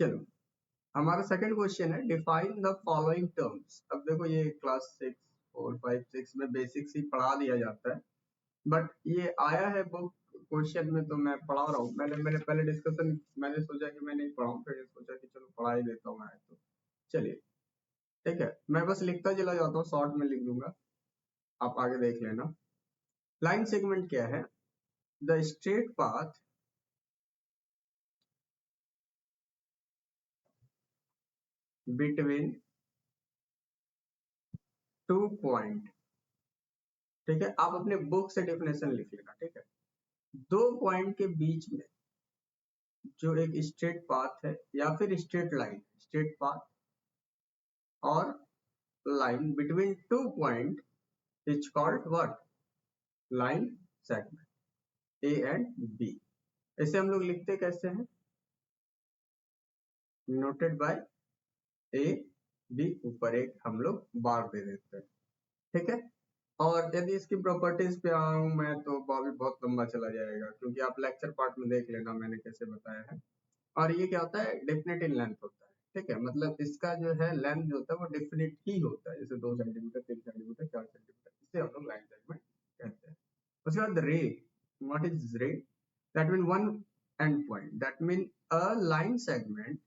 चलो, हमारा second question है डिफाइन द फॉलोइंग टर्म्स। अब देखो ये क्लास 6 4 5 6 में बेसिक्स ही पढ़ा दिया जाता है, बट ये आया है बुक क्वेश्चन में तो मैं पढ़ा रहा हूँ। मैंने मैंने पहले डिस्कशन मैंने सोचा कि मैं नहीं पढ़ाऊँ, फिर सोचा कि चलो पढ़ा ही देता हूँ आए तो। चलिए ठीक है, मैं बस लिखता चला जाता हूँ, शॉर्ट में लिख दूंगा, आप आगे देख लेना। लाइन सेगमेंट क्या है? The straight path between two point. ठीक है, आप अपने बुक से डेफिनेशन लिख लेना। ठीक है, दो पॉइंट के बीच में जो एक स्ट्रेट पाथ है या फिर स्ट्रेट लाइन, स्ट्रेट पाथ और line between two point is called what? Line segment A and B. इसे हम लोग लिखते कैसे हैं? नोटेड बाय ए बी, ऊपर एक हम लोग बार दे देते हैं। ठीक है, और यदि इसकी प्रॉपर्टीज पे आऊं मैं तो अभी बहुत लंबा चला जाएगा, क्योंकि आप लेक्चर पार्ट में देख लेना मैंने कैसे बताया है। और ये क्या होता है? डेफिनेट इन लेंथ होता है। ठीक है, मतलब इसका जो है लेंथ जो होता है वो डेफिनेट ही होता है, जैसे 2 सेंटीमीटर 3 सेंटीमीटर 4 सेंटीमीटर, इसे हम लोग लाइन सेगमेंट कहते हैं। उसके बाद रे, व्हाट इज रे? That mean one and point, that mean a line segment,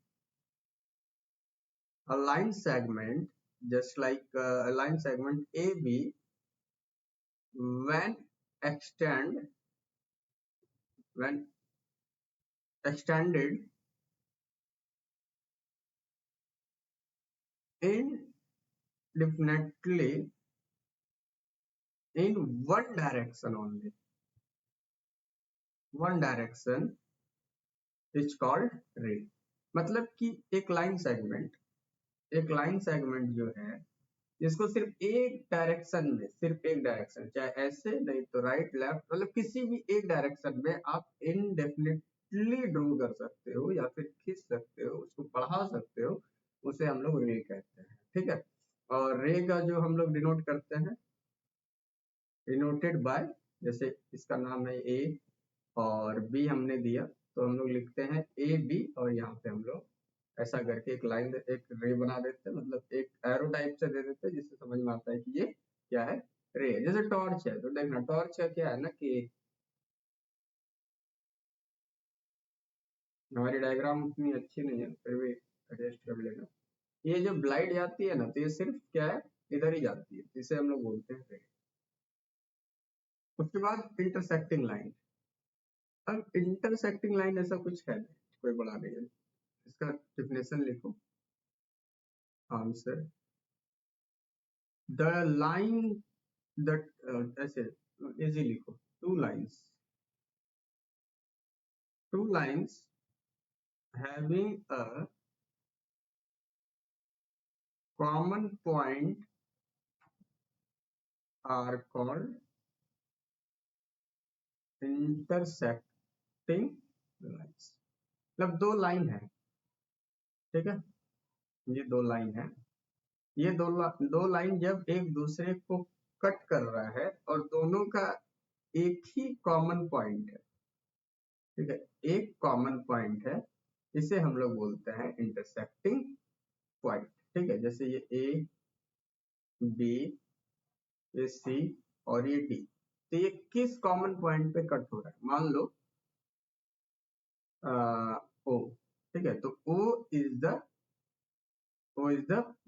a line segment just like a line segment AB when extend when extended indefinitely in one direction only, one direction is called ray। मतलब कि एक line segment जो है जिसको सिर्फ एक direction में, सिर्फ एक डायरेक्शन, चाहे ऐसे नहीं तो राइट लेफ्ट, मतलब किसी भी एक डायरेक्शन में आप इनडेफिनेटली ड्रू कर सकते हो या फिर खींच सकते हो, उसको बढ़ा सकते हो, उसे हम लोग रे कहते हैं। ठीक है, और रे का जो हम लोग डिनोट करते हैं, डिनोटेड बाय, जैसे इसका नाम है ए और बी हमने दिया तो हम लोग लिखते हैं ए बी, और यहाँ पे हम लोग ऐसा करके एक लाइन, एक रे बना देते हैं, मतलब एक एरो टाइप से दे देते हैं, जिससे समझ में आता है कि ये क्या है? रे। जैसे टॉर्च है तो देखना, टॉर्च का क्या है ना कि हमारी डायग्राम उतनी अच्छी नहीं है, फिर भी एडजस्ट कर लेना। ये जो ब्लाइट जाती है ना, तो ये सिर्फ क्या है, इधर ही जाती है, इसे हम लोग बोलते हैं रे। उसके बाद इंटरसेक्टिंग लाइन। अब इंटरसेक्टिंग लाइन ऐसा कुछ है नहीं, कोई बड़ा नहीं है। इसका डिफिनेशन लिखो, आंसर द लाइन दैट, ऐसे इजी लिखो, two lines having a common point are called intersecting lines। मतलब दो लाइन है, ठीक है, ये दो लाइन है, ये दो लाइन जब एक दूसरे को कट कर रहा है और दोनों का एक ही कॉमन पॉइंट है, ठीक है, एक कॉमन पॉइंट है, इसे हम लोग बोलते हैं इंटरसेक्टिंग पॉइंट। ठीक है, जैसे ये ए बी, ये सी और ये डी, तो ये किस कॉमन पॉइंट पे कट हो रहा है? मान लो ओ, ठीक है, तो O is the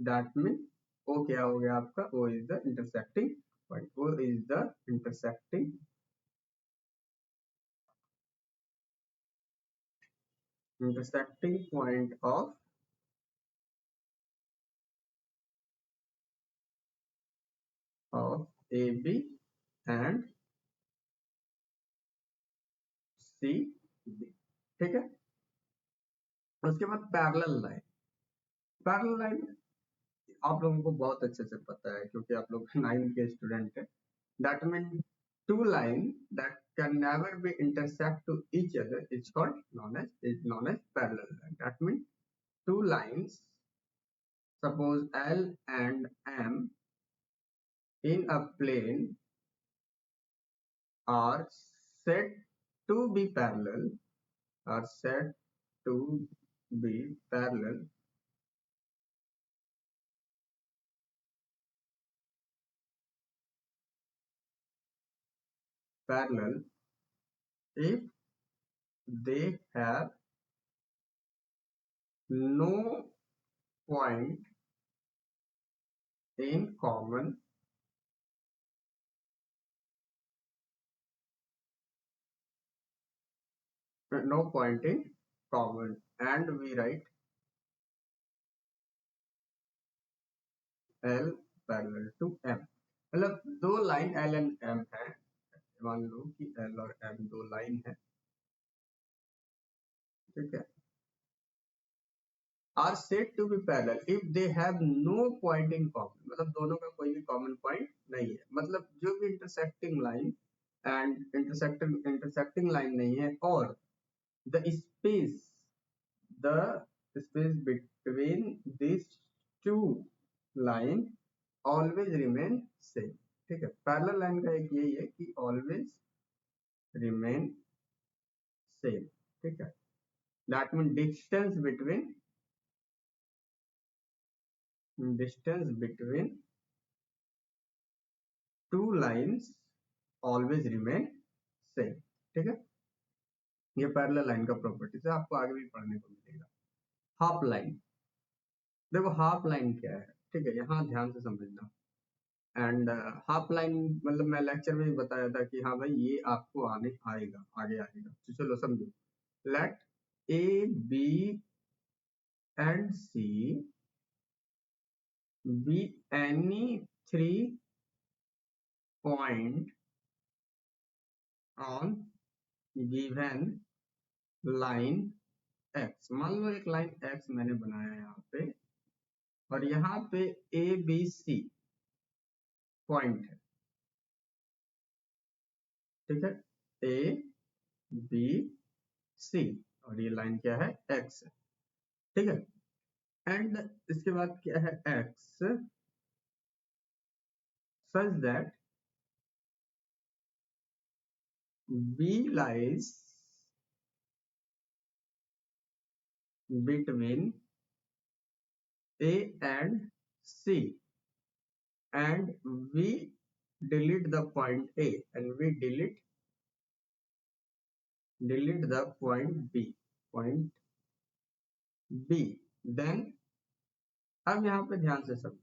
that mean, O क्या हो गया आपका? O is the intersecting point, O is the intersecting point of A B and C D. ठीक है, उसके बाद पैरेलल लाइन आप लोगों को बहुत अच्छे से पता है, क्योंकि आप लोग 9th के स्टूडेंट हैं। That mean two line that can never be intersect to each other is called known as parallel line। That means two lines, suppose L and M in a plane are said to be parallel, are said to be parallel if they have no point in common and we write L parallel to M। मतलब दो line L and M है, मान लो कि L और M दो line है, ठीक है, are said to be parallel if they have no point in common, मतलब दोनों का कोई भी कॉमन पॉइंट नहीं है, मतलब जो भी इंटरसेक्टिंग लाइन नहीं है और the space between these two line always remain same। ठीक है, पैरेलल लाइन का एक यही है कि always remain same। ठीक है, that means distance between two lines always remain same। ठीक है, ये पैरेलल लाइन का प्रॉपर्टीज है, आपको आगे भी पढ़ने को मिलेगा। हाफ लाइन, देखो हाफ लाइन क्या है, ठीक है, यहाँ ध्यान से समझना। एंड हाफ लाइन मतलब मैं लेक्चर में भी बताया था कि हाँ भाई ये आपको आगे आएगा, तो चलो समझो। Let A B and C be any 3 point on given line X. मान लो एक लाइन एक्स मैंने बनाया है यहाँ पे, और यहाँ पे ए बी सी पॉइंट है, ठीक है, ए बी सी, और ये लाइन क्या है, एक्स है, ठीक है। एंड इसके बाद क्या है, X, such that B lies between A and C, and we delete the point A and we delete the point B। then अब यहाँ पे ध्यान से समझो,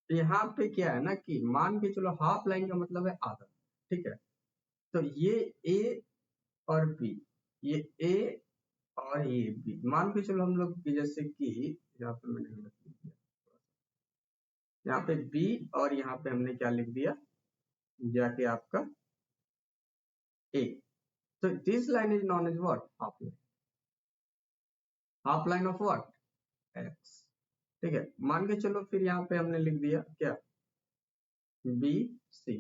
यहाँ पे क्या है ना कि मान के चलो हाफ लाइन का मतलब है आधा, ठीक है, तो ये A और B, ये A और ये B, मान के चलो हम लोग जैसे कि यहाँ पे मैंने गलत लिख दिया, यहाँ पे B और यहाँ पे हमने क्या लिख दिया, जाके आपका A। So this line is known as what? Half line। Half line of what, x. ठीक है, मान के चलो फिर यहाँ पे हमने लिख दिया क्या, B C,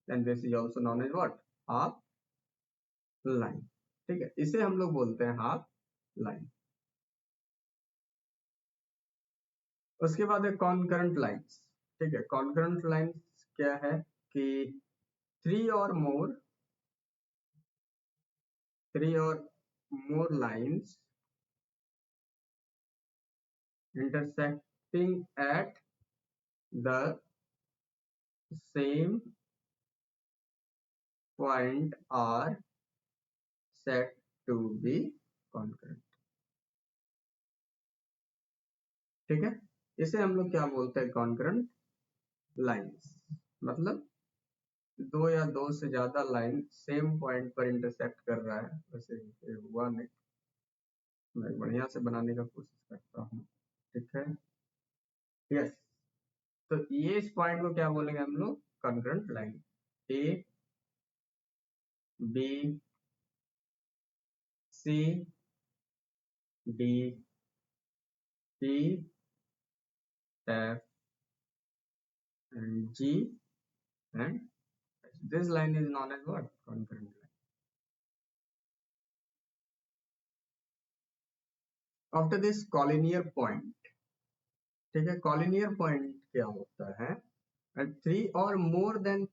then this is also known as what, half line. ठीक है, इसे हम लोग बोलते हैं हाफ लाइन। उसके बाद है कॉन्करेंट लाइंस। ठीक है, कॉन्करेंट लाइंस क्या है कि थ्री और मोर lines intersecting at the same point are said to be concurrent। ठीक है, इसे हम लोग क्या बोलते हैं, कॉन्करेंट लाइंस। मतलब दो या दो से ज्यादा लाइन सेम पॉइंट पर इंटरसेक्ट कर रहा है, वैसे हुआ नहीं, मैं बढ़िया से बनाने का कोशिश करता हूँ। ठीक है, यस, तो ये इस पॉइंट को क्या बोलेंगे हम लोग, concurrent line. A B C D E F and G and this line is known as what, concurrent line। After this collinear point, ठीक है, collinear point क्या होता है, and three or more than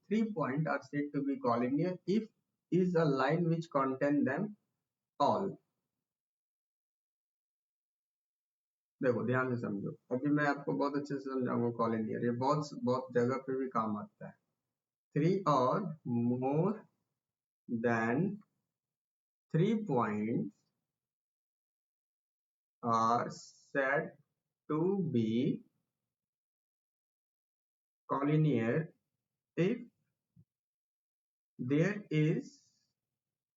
three point are said to be collinear if is a line which contain them all. देखो ध्यान से समझो, अभी मैं आपको बहुत अच्छे से समझाऊंगा कॉलिनियर, ये बहुत बहुत जगह पे भी काम आता है। 3 or more than 3 points are said to be collinear if there is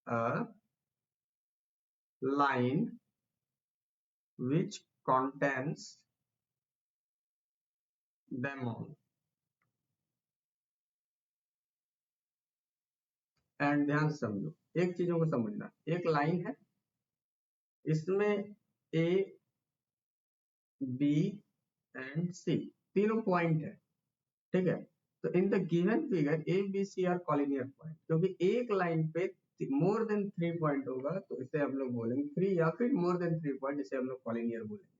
a line which contains them all। And ध्यान से समझो, एक चीजों को समझना, एक लाइन है, इसमें ए बी एंड सी तीनों पॉइंट है, ठीक है। तो in the given figure A B C are collinear point, क्योंकि एक लाइन पे मोर देन 3 पॉइंट होगा तो इसे हम लोग बोलेंगे 3, या फिर मोर देन 3 पॉइंट इसे हम लोग कॉलिनियर बोलेंगे।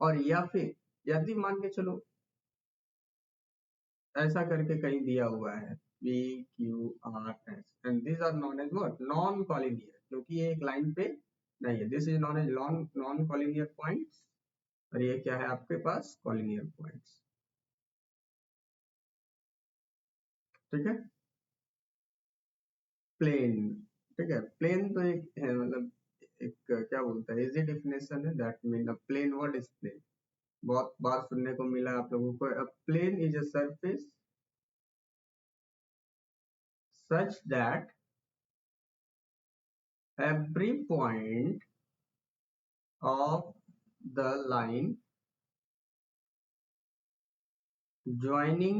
और या फिर यदि मान के चलो ऐसा करके कहीं दिया हुआ है P Q R S and this are known as what, non collinear, क्योंकि ये एक लाइन पे नहीं है। This is known as non collinear points, और ये क्या है आपके पास, कॉलिनियर पॉइंट्स, ठीक है। प्लेन, ठीक है, प्लेन तो एक है, मतलब एक क्या बोलता है, इजी डेफिनेशन है, that mean a plane, what is plane, बहुत बार सुनने को मिला आप लोगों को। A plane is a surface such that every point of the line joining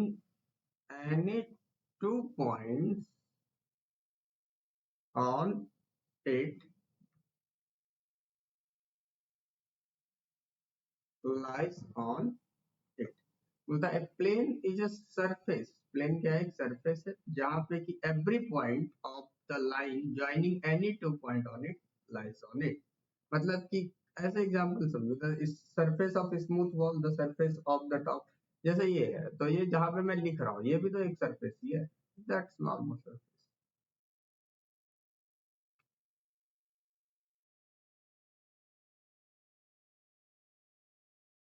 any 2 points on it lies on it। बोलता है plane is a surface, plane क्या है, एक सरफेस है जहां पे कि every point of the line joining any 2 point on it lies on it. मतलब कि ऐसे एग्जांपल समझो, the surface of smooth wall, the surface of the top, जैसे ये है, तो ये जहां पे मैं लिख रहा हूँ ये भी तो एक सरफेस ही है, दैट्स नॉर्मल